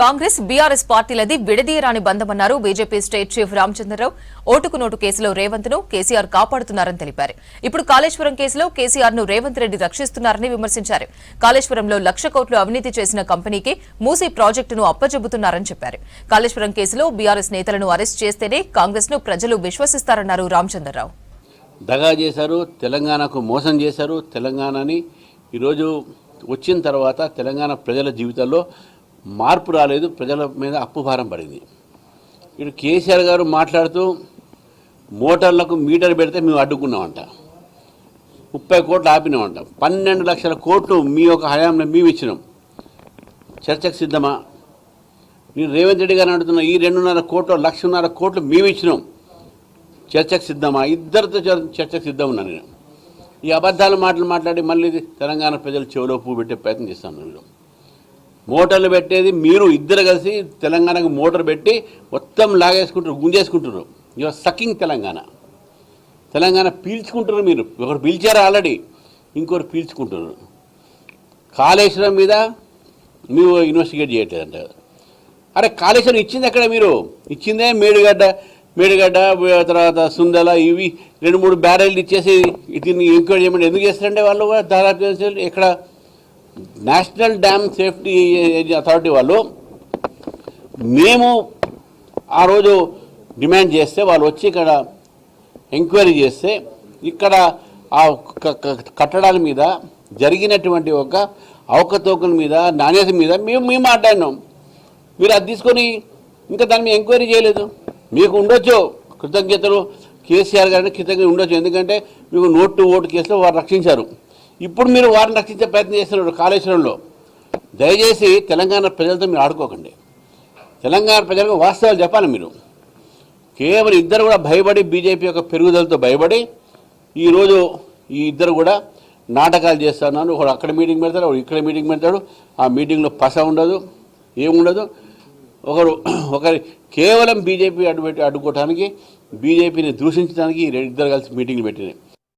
Congress BRS పార్టీలది విడదీయరాని బంధమన్నారు బీజేపీ స్టేట్ చీఫ్ రామచంద్రరావు. ఓటుకు నోటు కేసులో రేవంత్ ను కేసీఆర్ కాపాడుతున్నారని తెలిపారు. ఇప్పుడు కాళేశ్వరం కేసులో కేసీఆర్ ను రేవంత్ రెడ్డి రక్షిస్తున్నారని విమర్శించారు. కాళేశ్వరంలో 1,00,000 కోట్లు అవినీతి చేసిన కంపెనీకి మూసీ ప్రాజెక్టును అప్పజెబుతున్నారని చెప్పారు. కాళేశ్వరం కేసులో బీఆర్ఎస్ నేతలను అరెస్ట్ చేస్తేనే కాంగ్రెస్ ను ప్రజలు విశ్వసిస్తారన్నారు రామచంద్రరావు. దగా చేశారు, తెలంగాణకు మోసం చేశారు. తెలంగాణని ఈరోజు వచ్చిన తర్వాత తెలంగాణ ప్రజల జీవితాల్లో మార్పు రాలేదు, ప్రజల మీద అప్పుభారం పడింది. ఇప్పుడు కేసీఆర్ గారు మాట్లాడుతూ మోటార్లకు మీటర్ పెడితే మేము అడ్డుకున్నామంట, 30 కోట్లు ఆపినామంట, 12 లక్షల కోట్లు మీ యొక్క హయాంలో మేము ఇచ్చినాం. చర్చకు సిద్ధమా? నేను రేవంత్ రెడ్డి గారు అడుగుతున్నా, ఈ 2.5 కోట్లు 1,00,000 కోట్లు మేము ఇచ్చినాం, చర్చకు సిద్ధమా? ఇద్దరితో చర్చకు సిద్ధం ఉన్నా నేను. ఈ అబద్ధాల మాటలు మాట్లాడి మళ్ళీ తెలంగాణ ప్రజలు చెవిలో పువ్వు పెట్టే ప్రయత్నం చేస్తాను. నేను మోటార్లు పెట్టేది మీరు ఇద్దరు కలిసి తెలంగాణకు మోటార్ పెట్టి మొత్తం లాగేసుకుంటారు, గుంజేసుకుంటారు. Your sucking Telangana. తెలంగాణ పీల్చుకుంటారు మీరు. ఒకరు పీల్చారు ఆల్రెడీ, ఇంకొకరు పీల్చుకుంటున్నారు. కాళేశ్వరం మీద మీరు ఇన్వెస్టిగేట్ చేయట్లేదంట. అరే కాళేశ్వరం ఇచ్చింది ఎక్కడ? మీరు ఇచ్చిందే మేడిగడ్డ, తర్వాత సుందల, ఇవి 2-3 బ్యారెళ్ళు ఇచ్చేసి దీన్ని ఎంక్వైరీ చేయమని ఎందుకు చేస్తారంటే వాళ్ళు కూడా దాదాపు ఇక్కడ నేషనల్ డ్యామ్ సేఫ్టీ అథారిటీ వాళ్ళు మేము ఆ రోజు డిమాండ్ చేస్తే వాళ్ళు వచ్చి ఇక్కడ ఎంక్వైరీ చేస్తే ఇక్కడ ఆ కట్టడాల మీద జరిగినటువంటి ఒక అవకతవకల మీద, నాణ్యత మీద మేము మాట్లాడినాం. మీరు అది తీసుకొని ఇంకా దాని మీద ఎంక్వైరీ చేయలేదు. మీకు ఉండొచ్చు కృతజ్ఞతలు, కేసీఆర్ గారిని కృతజ్ఞత ఉండొచ్చు, ఎందుకంటే మీకు నోట్ టు ఓటు కేసులో వారు రక్షించారు. ఇప్పుడు మీరు వారిని రక్షించే ప్రయత్నం చేస్తున్నారు కాళేశ్వరంలో. దయచేసి తెలంగాణ ప్రజలతో మీరు ఆడుకోకండి. తెలంగాణ ప్రజలకు వాస్తవాలు చెప్పాలి. మీరు కేవలం ఇద్దరు కూడా భయపడి, బీజేపీ యొక్క పెరుగుదలతో భయపడి ఈరోజు ఈ ఇద్దరు కూడా నాటకాలు చేస్తున్నారు. ఒకడు అక్కడ మీటింగ్ పెడతాడు, ఒకడు ఇక్కడ మీటింగ్ పెడతాడు. ఆ మీటింగ్లో పస ఉండదు, ఏముండదు. ఒకరి కేవలం బీజేపీ అడ్డుకోవడానికి, బీజేపీని దూషించడానికి ఇద్దరు కలిసి మీటింగ్లు పెట్టినాయి.